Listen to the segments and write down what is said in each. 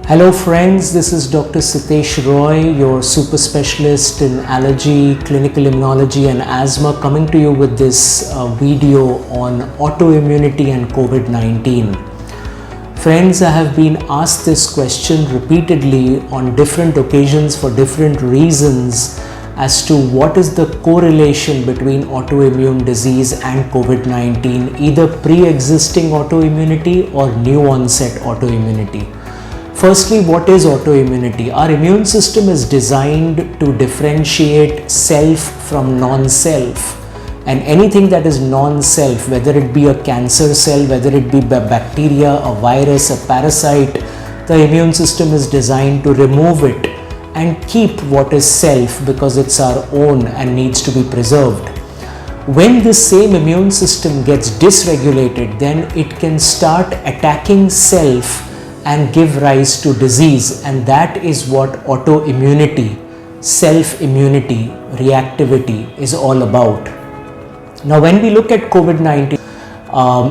Hello friends, this is Dr. Sitesh Roy, your super specialist in allergy, clinical immunology and asthma, coming to you with this video on autoimmunity and COVID-19. Friends, I have been asked this question repeatedly on different occasions for different reasons as to what is the correlation between autoimmune disease and COVID-19, either pre-existing autoimmunity or new onset autoimmunity. Firstly, what is autoimmunity? Our immune system is designed to differentiate self from non-self, and anything that is non-self, whether it be a cancer cell, whether it be a bacteria, a virus, a parasite, the immune system is designed to remove it and keep what is self because it's our own and needs to be preserved. When this same immune system gets dysregulated, then it can start attacking self and give rise to disease, and that is what autoimmunity, self-immunity, reactivity is all about. Now when we look at COVID-19,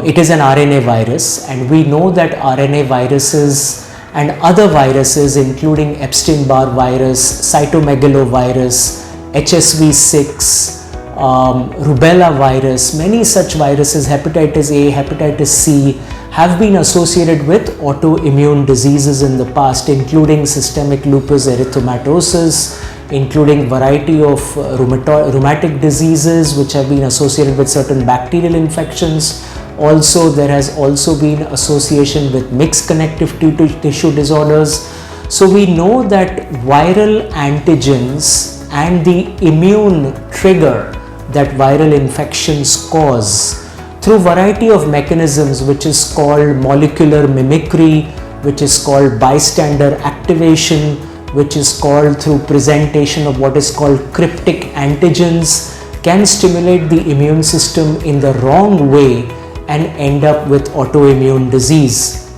it is an RNA virus, and we know that RNA viruses and other viruses including Epstein-Barr virus, cytomegalovirus, HSV6, rubella virus, many such viruses, hepatitis A, hepatitis C, have been associated with autoimmune diseases in the past, including systemic lupus erythematosus, including variety of rheumatic diseases which have been associated with certain bacterial infections. Also, there has also been association with mixed connective tissue disorders. So we know that viral antigens and the immune trigger that viral infections cause through variety of mechanisms, which is called molecular mimicry, which is called bystander activation, which is called through presentation of what is called cryptic antigens, can stimulate the immune system in the wrong way and end up with autoimmune disease.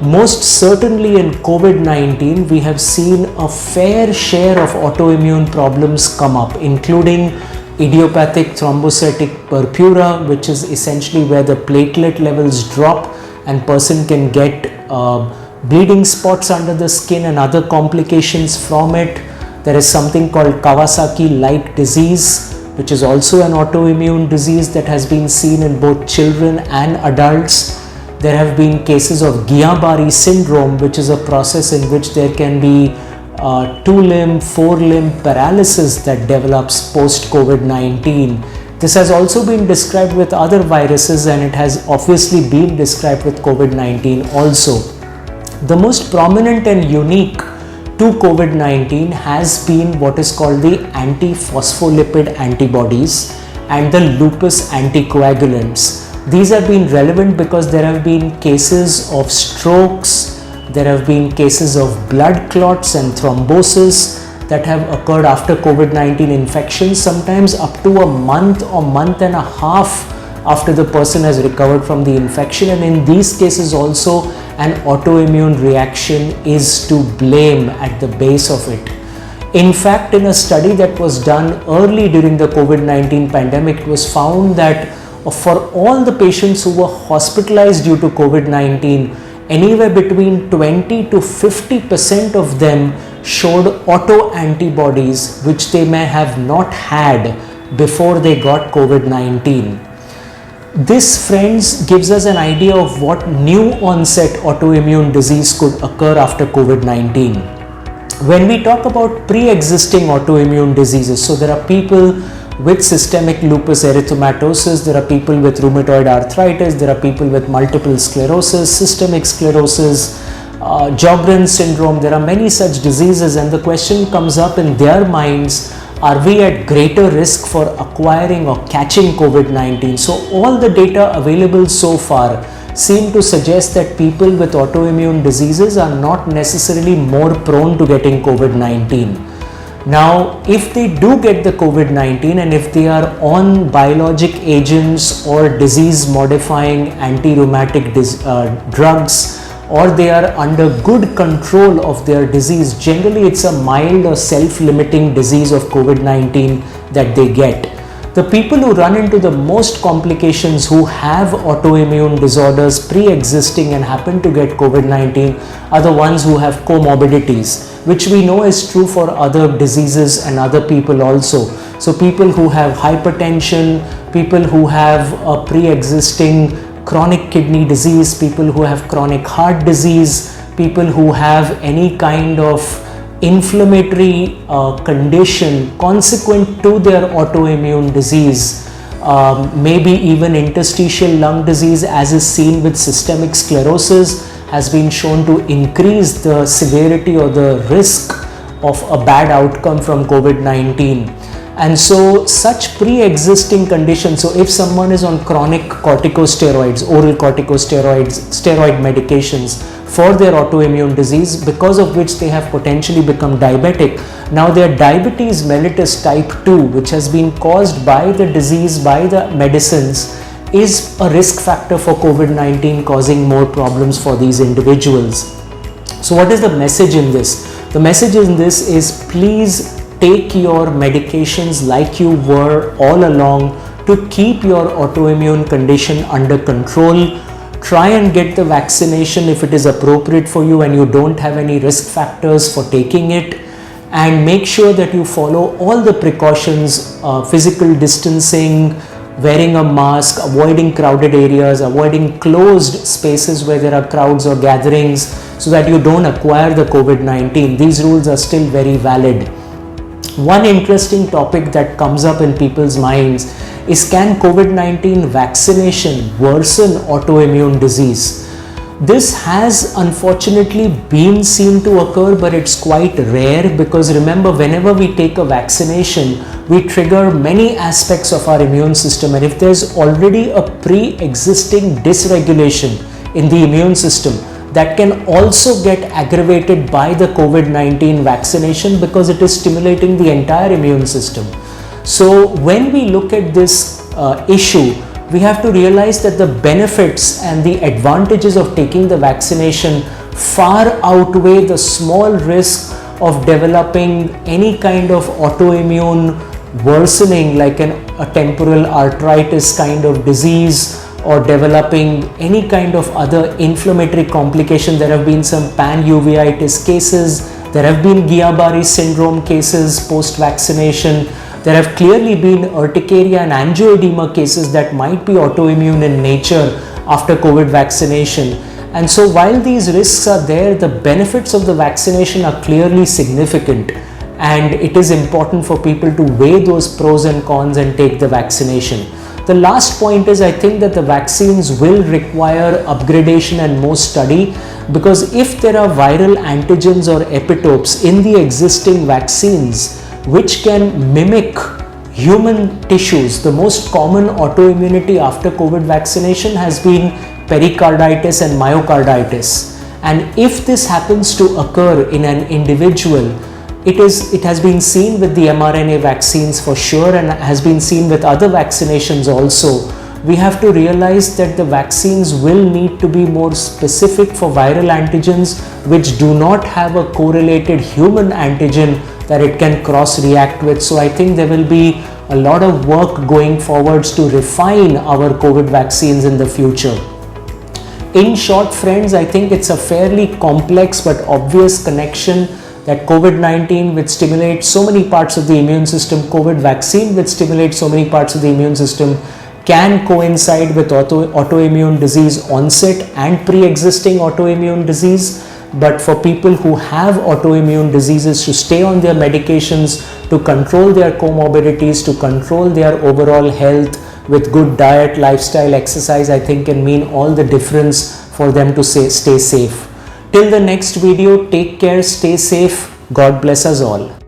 Most certainly in COVID-19, we have seen a fair share of autoimmune problems come up, including idiopathic thrombocytic purpura, which is essentially where the platelet levels drop and person can get bleeding spots under the skin and other complications from it. There is something called Kawasaki-like disease, which is also an autoimmune disease that has been seen in both children and adults. There have been cases of Guillain-Barré syndrome, which is a process in which there can be two-limb, four-limb paralysis that develops post-COVID-19. This has also been described with other viruses, and it has obviously been described with COVID-19 also. The most prominent and unique to COVID-19 has been what is called the antiphospholipid antibodies and the lupus anticoagulants. These have been relevant because there have been cases of strokes, there have been cases of blood clots and thrombosis that have occurred after COVID-19 infection, sometimes up to a month or month and a half after the person has recovered from the infection, and in these cases also an autoimmune reaction is to blame at the base of it. In fact, in a study that was done early during the COVID-19 pandemic, it was found that for all the patients who were hospitalized due to COVID-19, anywhere between 20 to 50% of them showed autoantibodies which they may have not had before they got COVID-19. This, friends, gives us an idea of what new onset autoimmune disease could occur after COVID-19. When we talk about pre-existing autoimmune diseases, so there are people with systemic lupus erythematosus, there are people with rheumatoid arthritis, there are people with multiple sclerosis, systemic sclerosis, Sjogren's syndrome. There are many such diseases, and the question comes up in their minds, are we at greater risk for acquiring or catching COVID-19? So all the data available so far seem to suggest that people with autoimmune diseases are not necessarily more prone to getting COVID-19. Now, if they do get the COVID-19 and if they are on biologic agents or disease modifying anti-rheumatic drugs, or they are under good control of their disease, generally it's a mild or self-limiting disease of COVID-19 that they get. The people who run into the most complications, who have autoimmune disorders pre-existing and happen to get COVID-19, are the ones who have comorbidities, which we know is true for other diseases and other people also. So people who have hypertension, people who have a pre-existing chronic kidney disease, people who have chronic heart disease, people who have any kind of inflammatory condition consequent to their autoimmune disease, maybe even interstitial lung disease, as is seen with systemic sclerosis, has been shown to increase the severity or the risk of a bad outcome from COVID-19. And so such pre-existing conditions, so if someone is on chronic corticosteroids, oral corticosteroids, steroid medications for their autoimmune disease, because of which they have potentially become diabetic, now their diabetes mellitus type 2, which has been caused by the disease, by the medicines, is a risk factor for COVID-19, causing more problems for these individuals. So what is the message in this? The message in this is, please take your medications like you were all along to keep your autoimmune condition under control. Try and get the vaccination if it is appropriate for you and you don't have any risk factors for taking it, and make sure that you follow all the precautions, physical distancing, wearing a mask, avoiding crowded areas, avoiding closed spaces where there are crowds or gatherings, so that you don't acquire the COVID-19. These rules are still very valid. One interesting topic that comes up in people's minds is, can COVID-19 vaccination worsen autoimmune disease? This has unfortunately been seen to occur, but it's quite rare, because remember, whenever we take a vaccination, we trigger many aspects of our immune system, and if there's already a pre-existing dysregulation in the immune system, that can also get aggravated by the COVID-19 vaccination, because it is stimulating the entire immune system. So when we look at this issue, we have to realize that the benefits and the advantages of taking the vaccination far outweigh the small risk of developing any kind of autoimmune worsening, like a temporal arthritis kind of disease, or developing any kind of other inflammatory complication. There have been some pan-uveitis cases, there have been Guillain-Barré syndrome cases post-vaccination, there have clearly been urticaria and angioedema cases that might be autoimmune in nature after COVID vaccination. And so while these risks are there, the benefits of the vaccination are clearly significant, and it is important for people to weigh those pros and cons and take the vaccination. The last point is, I think that the vaccines will require upgradation and more study, because if there are viral antigens or epitopes in the existing vaccines which can mimic human tissues, the most common autoimmunity after COVID vaccination has been pericarditis and myocarditis. And if this happens to occur in an individual, it has been seen with the mRNA vaccines for sure, and has been seen with other vaccinations also. We have to realize that the vaccines will need to be more specific for viral antigens which do not have a correlated human antigen that it can cross-react with. So I think there will be a lot of work going forwards to refine our COVID vaccines in the future. In short, friends, I think it's a fairly complex but obvious connection that COVID-19, which stimulates so many parts of the immune system, COVID vaccine, which stimulates so many parts of the immune system, can coincide with autoimmune disease onset and pre-existing autoimmune disease. But for people who have autoimmune diseases, to stay on their medications, to control their comorbidities, to control their overall health with good diet, lifestyle, exercise, I think can mean all the difference for them to stay safe. Till the next video, take care, stay safe. God bless us all.